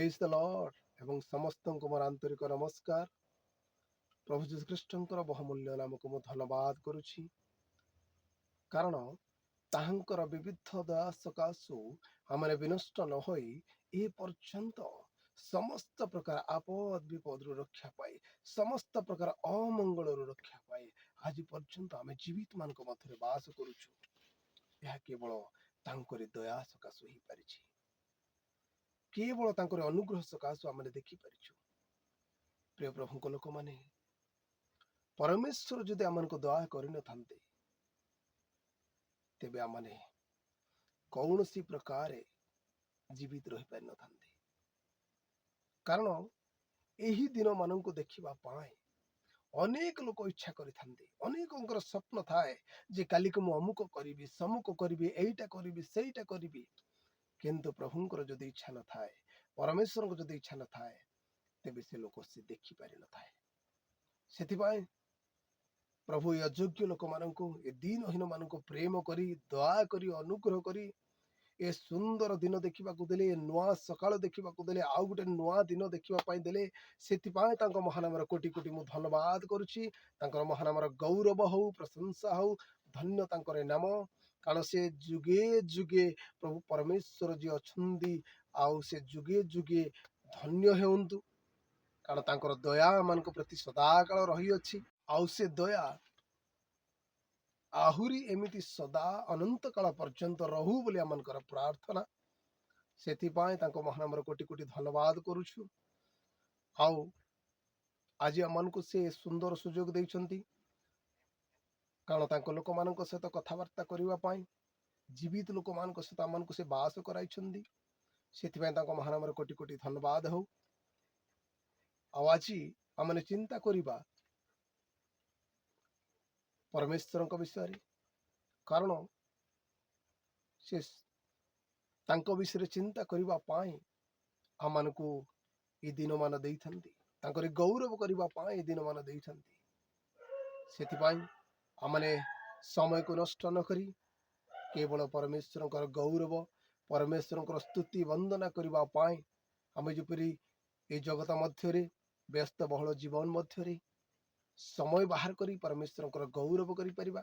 Praise the Lord एवं समस्तଙ୍କୁ ମୋର ଆନ୍ତରିକ ନମସ୍କାର। ପ୍ରଭୁ ଯୀଶୁ ଖ୍ରୀଷ୍ଟଙ୍କର ବହୁମୂଲ୍ୟ ନାମକୁ ମୁଁ ଧନ୍ୟବାଦ କରୁଛି, କାରଣ ତାହାଙ୍କର ବିବିଧ ଦୟା ସକାଶୁ ଆମେ ବିନଷ୍ଟ ନ ହୋଇ ଏ ପର୍ଯ୍ୟନ୍ତ ସମସ୍ତ ପ୍ରକାର ଆପଦ ବିପଦରୁ ରକ୍ଷା ପାଇ, ସମସ୍ତ ପ୍ରକାର ଅମଙ୍ଗଳରୁ ରକ୍ଷା ପାଇ ଆଜି ପର୍ଯ୍ୟନ୍ତ ଆମେ ଜୀବିତ ମାନଙ୍କ ମଧ୍ୟରେ ବାସ କରୁଛୁ। ଏହା କେବଳ ତାଙ୍କରି ଦୟା ସକାଶୁ ହେଇପାରିଛି, କେବଳ ତାଙ୍କର ଅନୁଗ୍ରହ ସକାଶୁ ଆମେ ଦେଖିପାରିଛୁ। ପ୍ରିୟ ପ୍ରଭୁଙ୍କ ଲୋକମାନେ, ପରମେଶ୍ୱର ଯଦି ଆମକୁ ଦୟା କରିନଥାନ୍ତେ ତେବେ ଆମେ କୌଣସି ପ୍ରକାର ଜୀବିତ ରହିପାରିନଥାନ୍ତେ। କାରଣ ଏହି ଦିନ ମାନଙ୍କୁ ଦେଖିବା ପାଇଁ ଅନେକ ଲୋକ ଇଚ୍ଛା କରିଥାନ୍ତି, ଅନେକଙ୍କର ସ୍ୱପ୍ନ ଥାଏ ଯେ କାଲିକୁ ମୁଁ ଅମୁକ କରିବି, ସମୁକ କରିବି, ଏଇଟା କରିବି, ସେଇଟା କରିବି। କିନ୍ତୁ ପ୍ରଭୁଙ୍କର ଯଦି ଇଚ୍ଛା ନଥାଏ, ପରମେଶ୍ୱରଙ୍କ ଯଦି ଇଚ୍ଛା ନଥାଏ, ତେବେ ସେ ଲୋକ ସେ ଦେଖିପାରିନଥାଏ। ସେଥିପାଇଁ ପ୍ରଭୁ ଏ ଅଯୋଗ୍ୟ ଲୋକମାନଙ୍କୁ, ଏ ଦିନହୀନ ମାନଙ୍କୁ ପ୍ରେମ କରି, ଦୟା କରି, ଅନୁଗ୍ରହ କରି ଏ ସୁନ୍ଦର ଦିନ ଦେଖିବାକୁ ଦେଲେ, ନୂଆ ସକାଳ ଦେଖିବାକୁ ଦେଲେ, ଆଉ ଗୋଟେ ନୂଆ ଦିନ ଦେଖିବା ପାଇଁ ଦେଲେ। ସେଥିପାଇଁ ତାଙ୍କ ମହାନାମର କୋଟି କୋଟି ମୁଁ ଧନ୍ୟବାଦ କରୁଛି। ତାଙ୍କର ମହାନାମର ଗୌରବ ହଉ, ପ୍ରଶଂସା ହଉ, ଧନ୍ୟ ତାଙ୍କର ନାମ। କାରଣ ସେ ଯୁଗେ ଯୁଗେ ପ୍ରଭୁ ପରମେଶ୍ୱର ଯିଏ ଅଛନ୍ତି, ଆଉ ସେ ଯୁଗେ ଯୁଗେ ଧନ୍ୟ ହେଉନ୍ତୁ। କାରଣ ତାଙ୍କର ଦୟା ମାନଙ୍କ ପ୍ରତି ସଦାକାଳ ରହିଅଛି, ଆଉ ସେ ଦୟା ଆହୁରି ଏମିତି ସଦା ଅନନ୍ତ କାଳ ପର୍ଯ୍ୟନ୍ତ ରହୁ ବୋଲି ଆମଙ୍କର ପ୍ରାର୍ଥନା। ସେଥିପାଇଁ ତାଙ୍କ ମହାନାମର କୋଟି କୋଟି ଧନ୍ୟବାଦ କରୁଛୁ। ଆଉ ଆଜି ଆମମାନଙ୍କୁ ସେ ସୁନ୍ଦର ସୁଯୋଗ ଦେଇଛନ୍ତି, କାରଣ ତାଙ୍କ ଲୋକମାନଙ୍କ ସହିତ କଥାବାର୍ତ୍ତା କରିବା ପାଇଁ, ଜୀବିତ ଲୋକମାନଙ୍କ ସହିତ ଆମମାନଙ୍କୁ ସେ ବାସ କରାଇଛନ୍ତି। ସେଥିପାଇଁ ତାଙ୍କ ମହାନାମର କୋଟି କୋଟି ଧନ୍ୟବାଦ ହଉ। ଆଉ ଆଜି ଆମେ ଚିନ୍ତା କରିବା ପରମେଶ୍ୱରଙ୍କ ବିଷୟରେ, କାରଣ ସେ ତାଙ୍କ ବିଷୟରେ ଚିନ୍ତା କରିବା ପାଇଁ ଆମମାନଙ୍କୁ ଏ ଦିନମାନ ଦେଇଥାନ୍ତି, ତାଙ୍କର ଗୌରବ କରିବା ପାଇଁ ଏ ଦିନମାନ ଦେଇଥାନ୍ତି। ସେଥିପାଇଁ ଆମେ ସମୟକୁ ନଷ୍ଟ ନ କରି କେବଳ ପରମେଶ୍ୱରଙ୍କର ଗୌରବ, ପରମେଶ୍ୱରଙ୍କର ସ୍ତୁତି ବନ୍ଦନା କରିବା ପାଇଁ ଆମେ ଯେପରି ଏ ଜଗତ ମଧ୍ୟରେ, ବ୍ୟସ୍ତବହୁଳ ଜୀବନ ମଧ୍ୟରେ ସମୟ ବାହାର କରି ପରମେଶ୍ୱରଙ୍କର ଗୌରବ କରିପାରିବା,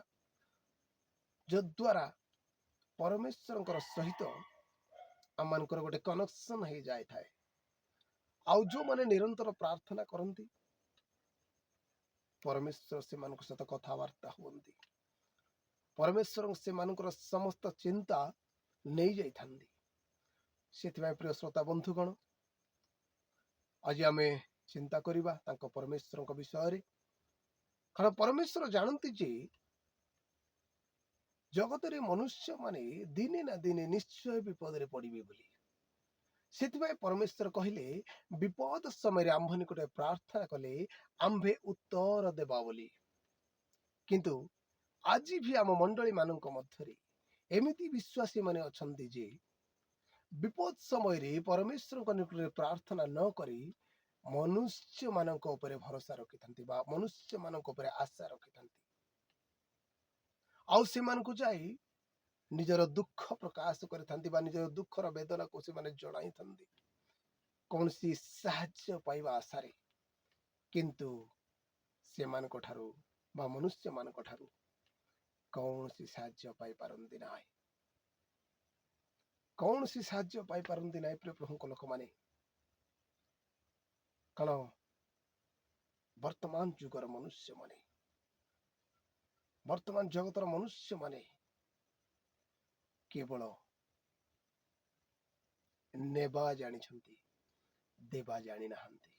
ଯଦ୍ୱାରା ପରମେଶ୍ୱରଙ୍କର ସହିତ ଆମମାନଙ୍କର ଗୋଟେ କନେକ୍ସନ ହେଇଯାଇଥାଏ। ଆଉ ଯୋଉମାନେ ନିରନ୍ତର ପ୍ରାର୍ଥନା କରନ୍ତି, ପରମେଶ୍ୱର ସେମାନଙ୍କ ସହିତ କଥାବାର୍ତ୍ତା ହୁଅନ୍ତି, ପରମେଶ୍ୱର ସେମାନଙ୍କର ସମସ୍ତ ଚିନ୍ତା ନେଇଯାଇଥାନ୍ତି। ସେଥିପାଇଁ ପ୍ରିୟ ଶ୍ରୋତା ବନ୍ଧୁଗଣ, ଆଜି ଆମେ ଚିନ୍ତା କରିବା ତାଙ୍କ ପରମେଶ୍ୱରଙ୍କ ବିଷୟରେ। କାରଣ ପରମେଶ୍ୱର ଜାଣନ୍ତି ଯେ ଜଗତରେ ମନୁଷ୍ୟମାନେ ଦିନେ ନା ଦିନେ ନିଶ୍ଚୟ ବିପଦରେ ପଡ଼ିବେ ବୋଲି। ସେଥିପାଇଁ ପରମେଶ୍ୱର କହିଲେ, ବିପଦ ସମୟରେ ଆମ୍ଭ ନିକଟରେ ପ୍ରାର୍ଥନା କଲେ ଆମ୍ଭେ ଉତ୍ତର ଦେବା ବୋଲି। କିନ୍ତୁ ଆଜି ବି ଆମ ମଣ୍ଡଳୀ ମାନଙ୍କ ମଧ୍ୟରେ ଏମିତି ବିଶ୍ୱାସୀ ମାନେ ଅଛନ୍ତି ଯେ ବିପଦ ସମୟରେ ପରମେଶ୍ୱରଙ୍କ ନିକଟରେ ପ୍ରାର୍ଥନା ନ କରି ମନୁଷ୍ୟ ମାନଙ୍କ ଉପରେ ଭରସା ରଖିଥାନ୍ତି, ବା ମନୁଷ୍ୟ ମାନଙ୍କ ଉପରେ ଆଶା ରଖିଥାନ୍ତି। ଆଉ ସେମାନଙ୍କୁ ଯାଇ ନିଜର ଦୁଃଖ ପ୍ରକାଶ କରିଥାନ୍ତି, ବା ନିଜର ଦୁଃଖର ବେଦନାକୁ ସେମାନେ ଜଣାଇଥାନ୍ତି କୌଣସି ସାହାଯ୍ୟ ପାଇବା ଆଶାରେ। କିନ୍ତୁ ସେମାନଙ୍କ ଠାରୁ ବା ମନୁଷ୍ୟ ମାନଙ୍କ ଠାରୁ କୌଣସି ସାହାଯ୍ୟ ପାଇପାରନ୍ତି ନାହିଁ, କୌଣସି ସାହାଯ୍ୟ ପାଇପାରନ୍ତି ନାହିଁ ପ୍ରିୟ ପ୍ରଭୁଙ୍କ ଲୋକମାନେ। କାରଣ ବର୍ତ୍ତମାନ ଯୁଗର ମନୁଷ୍ୟମାନେ, ବର୍ତ୍ତମାନ ଜଗତର ମନୁଷ୍ୟମାନେ କେବଳ ନେବା ଜାଣିଛନ୍ତି, ଦେବା ଜାଣିନାହାନ୍ତି।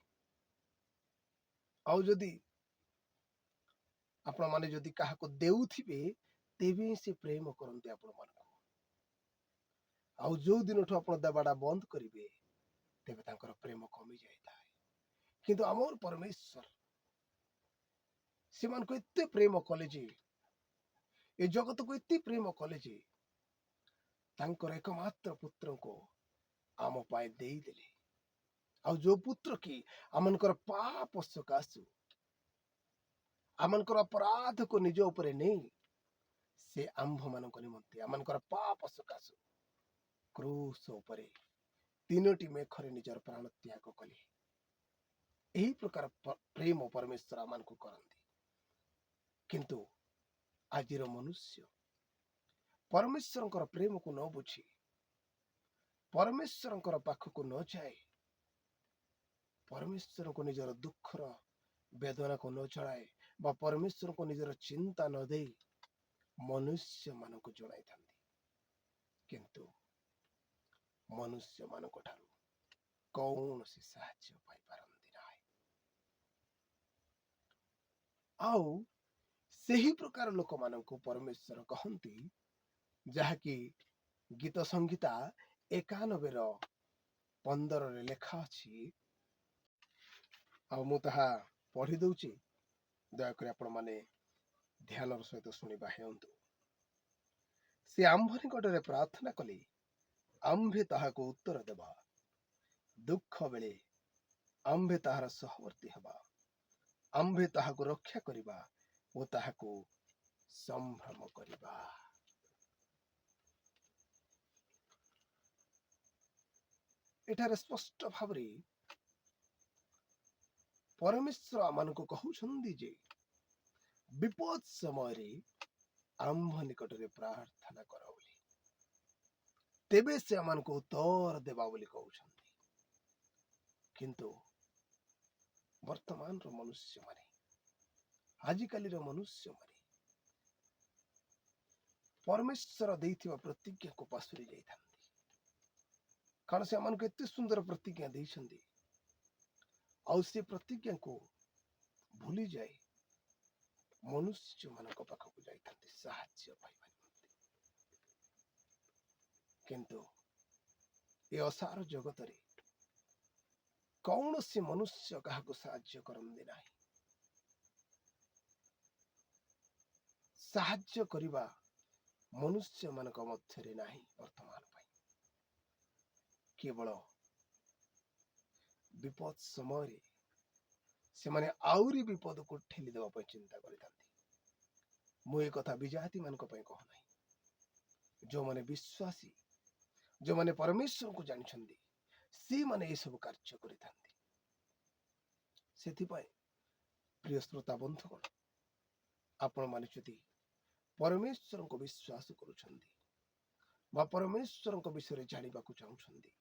ଆଉ ଯଦି ଆପଣମାନେ ଯଦି କାହାକୁ ଦେଉଥିବେ, ତେବେ ସେ ପ୍ରେମ କରନ୍ତି ଆପଣମାନଙ୍କୁ। ଆଉ ଯୋଉ ଦିନଠୁ ଆପଣ ଦେବାଟା ବନ୍ଦ କରିବେ, ତେବେ ତାଙ୍କର ପ୍ରେମ କମି ଯାଇଥାଏ। କିନ୍ତୁ ଆମର ପରମେଶ୍ୱର ସେମାନଙ୍କୁ ଏତେ ପ୍ରେମ କଲେ ଯେ, ଏ ଜଗତକୁ ଏତେ ପ୍ରେମ କଲେ ଯେ ତାଙ୍କର ଏକମାତ୍ର ପୁତ୍ରଙ୍କୁ ଆମ ପାଇଁ ଦେଇଦେଲେ। ଆଉ ଯୋଉ ପୁତ୍ର କି ଆମଙ୍କର ପାପ ସକାଶୁ, ଆମଙ୍କର ଅପରାଧକୁ ନିଜ ଉପରେ ନେଇ ସେ ଆମ୍ଭ ମାନଙ୍କ ନିମନ୍ତେ ଆମଙ୍କର ପାପ ସକାଶୁ କ୍ରୁଶ ଉପରେ ତିନୋଟି ମେଘରେ ନିଜର ପ୍ରାଣ ତ୍ୟାଗ କଲେ। ଏହି ପ୍ରକାର ପ୍ରେମ ପରମେଶ୍ୱର ଆମମାନଙ୍କୁ କରନ୍ତି। କିନ୍ତୁ ଆଜିର ମନୁଷ୍ୟ ପରମେଶ୍ୱରଙ୍କର ପ୍ରେମକୁ ନ ବୁଝି ପରମେଶ୍ୱରଙ୍କର ପାଖକୁ ନ ଯାଏ, ପରମେଶ୍ୱରଙ୍କୁ ନିଜର ଦୁଃଖର ବେଦନାକୁ ନ ଚଳାଏ ବା ପରମେଶ୍ୱରଙ୍କୁ ନିଜର ଚିନ୍ତା ନ ଦେଇ ମନୁଷ୍ୟ ମାନଙ୍କୁ ଜଣାଇଥାନ୍ତି। କିନ୍ତୁ ମନୁଷ୍ୟ ମାନଙ୍କ ଠାରୁ କୌଣସି ସାହାଯ୍ୟ ପାଇପାରନ୍ତି ନାହିଁ। ଆଉ ସେହି ପ୍ରକାର ଲୋକମାନଙ୍କୁ ପରମେଶ୍ୱର କହନ୍ତି, ଯାହାକି ଗୀତ ସଂହିତା 91:15 ଲେଖା ଅଛି। ଆଉ ମୁଁ ତାହା ପଢି ଦଉଛି, ଦୟାକରି ଆପଣ ମାନେ ଧ୍ୟାନର ସହିତ ଶୁଣିବା ହେଉନ୍ତୁ। ସେ ଆମ୍ଭ ନିକଟରେ ପ୍ରାର୍ଥନା କଲେ, ଆମ୍ଭେ ତାହାକୁ ଉତ୍ତର ଦେବା। ଦୁଃଖ ବେଳେ ଆମ୍ଭେ ତାହାର ସହବର୍ତ୍ତୀ ହେବା। ଆମ୍ଭେ ତାହାକୁ ରକ୍ଷା କରିବା ଓ ତାହାକୁ ସମ୍ଭ୍ରମ କରିବା। ଏଠାରେ ସ୍ପଷ୍ଟ ଭାବରେ ପରମେଶ୍ୱର ଆମମାନଙ୍କୁ କହୁଛନ୍ତି ଯେ ବିପଦ ସମୟରେ ଆମ୍ଭ ନିକଟରେ ପ୍ରାର୍ଥନା କର ବୋଲି, ତେବେ ସେ ଆମମାନଙ୍କୁ ଉତ୍ତର ଦେବା ବୋଲି କହୁଛନ୍ତି। କିନ୍ତୁ ବର୍ତ୍ତମାନର ମନୁଷ୍ୟମାନେ, ଆଜିକାଲିର ମନୁଷ୍ୟମାନେ ପରମେଶ୍ୱର ଦେଇଥିବା ପ୍ରତିଜ୍ଞାକୁ ପାଶୋରି ଯାଇଥାନ୍ତି। କାରଣ ସେ ଆମମାନଙ୍କୁ ଏତେ ସୁନ୍ଦର ପ୍ରତିଜ୍ଞା ଦେଇଛନ୍ତି, ଆଉ ସେ ପ୍ରତିଜ୍ଞାକୁ ଭୁଲି ଯାଇ ମନୁଷ୍ୟ ମାନଙ୍କ ପାଖକୁ ଯାଇଥାନ୍ତି ସାହାଯ୍ୟ ପାଇବା ନିମନ୍ତେ। କିନ୍ତୁ ଏ ଅସାର ଜଗତରେ କୌଣସି ମନୁଷ୍ୟ କାହାକୁ ସାହାଯ୍ୟ କରନ୍ତି ନାହିଁ। ସାହାଯ୍ୟ କରିବା ମନୁଷ୍ୟ ମାନଙ୍କ ମଧ୍ୟରେ ନାହିଁ ବର୍ତ୍ତମାନ ପାଇଁ। କେବଳ ବିପଦ ସମୟରେ ସେମାନେ ଆହୁରି ବିପଦକୁ ଠେଲି ଦେବା ପାଇଁ ଚିନ୍ତା କରିଥାନ୍ତି। ମୁଁ ଏ କଥା ବିଜାତି ମାନଙ୍କ ପାଇଁ କହୁନାହିଁ। ଯୋଉମାନେ ବିଶ୍ୱାସୀ, ଯୋଉମାନେ ପରମେଶ୍ୱରଙ୍କୁ ଜାଣିଛନ୍ତି, ସେମାନେ ଏସବୁ କାର୍ଯ୍ୟ କରିଥାନ୍ତି। ସେଥିପାଇଁ ପ୍ରିୟ ଶ୍ରୋତା ବନ୍ଧୁଗଣ, ଆପଣମାନେ ଯଦି ପରମେଶ୍ୱରଙ୍କୁ ବିଶ୍ୱାସ କରୁଛନ୍ତି ବା ପରମେଶ୍ୱରଙ୍କ ବିଷୟରେ ଜାଣିବାକୁ ଚାହୁଁଛନ୍ତି,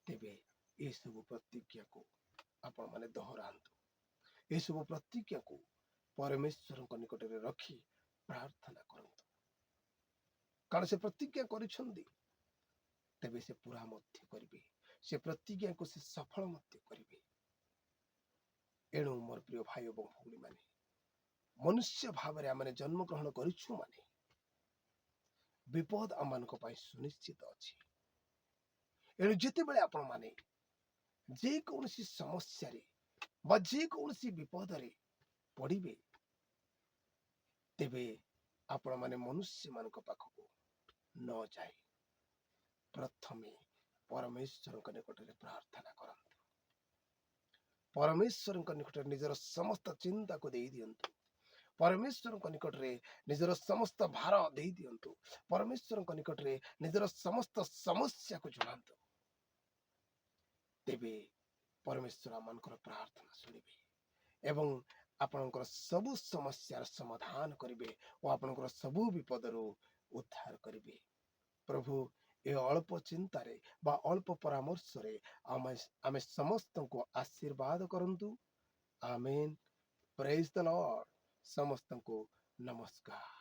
ତେବେ ଏସବୁ ପ୍ରତିଜ୍ଞାକୁ ଆପଣ ମାନେ ଦୋହରାନ୍ତୁ। ଏସବୁ ପ୍ରତିଜ୍ଞାକୁ ପରମେଶ୍ୱରଙ୍କ ନିକଟରେ ରଖି ପ୍ରାର୍ଥନା କରନ୍ତୁ। କାରଣ ସେ ପ୍ରତିଜ୍ଞା କରିଛନ୍ତି, ତେବେ ସେ ପୁରା ମଧ୍ୟ କରିବେ। ସେ ପ୍ରତିଜ୍ଞାକୁ ସେ ସଫଳ ମଧ୍ୟ କରିବେ। ଏଣୁ ମୋର ପ୍ରିୟ ଭାଇ ଏବଂ ଭଉଣୀ ମାନେ, ମନୁଷ୍ୟ ଭାବରେ ଆମେ ଜନ୍ମଗ୍ରହଣ କରିଛୁ ମାନେ ବିପଦ ଆମମାନଙ୍କ ପାଇଁ ସୁନିଶ୍ଚିତ ଅଛି। ଏଣୁ ଯେତେବେଳେ ଆପଣ ମାନେ ଯେକୌଣସି ସମସ୍ୟାରେ ବା ଯେକୌଣସି ବିପଦରେ ପଡ଼ିବେ, ତେବେ ଆପଣ ମାନେ ମନୁଷ୍ୟ ମାନଙ୍କ ପାଖକୁ ନ ଯାଇ ପ୍ରଥମେ ପରମେଶ୍ୱରଙ୍କ ନିକଟରେ ପ୍ରାର୍ଥନା କରନ୍ତୁ। ପରମେଶ୍ୱରଙ୍କ ନିକଟରେ ନିଜର ସମସ୍ତ ଚିନ୍ତାକୁ ଦେଇ ଦିଅନ୍ତୁ। ପରମେଶ୍ୱରଙ୍କ ନିକଟରେ ନିଜର ସମସ୍ତ ଭାର ଦେଇ ଦିଅନ୍ତୁ। ପରମେଶ୍ୱରଙ୍କ ନିକଟରେ ନିଜର ସମସ୍ତ ସମସ୍ୟାକୁ ଜଣାନ୍ତୁ। ତେବେ ପରମେଶ୍ୱର ଆମମାନଙ୍କର ପ୍ରାର୍ଥନା ଶୁଣିବେ ଏବଂ ଆପଣଙ୍କର ସବୁ ସମସ୍ୟାର ସମାଧାନ କରିବେ ଓ ଆପଣଙ୍କର ସବୁ ବିପଦରୁ ଉଦ୍ଧାର କରିବେ। ପ୍ରଭୁ ଏ ଅଳ୍ପ ଚିନ୍ତାରେ ବା ଅଳ୍ପ ପରାମର୍ଶରେ ଆମେ ସମସ୍ତଙ୍କୁ ଆଶୀର୍ବାଦ କରନ୍ତୁ। ଆମେନ୍। ପ୍ରେଜ୍ ଦ ଲର୍ଡ। ସମସ୍ତଙ୍କୁ ନମସ୍କାର।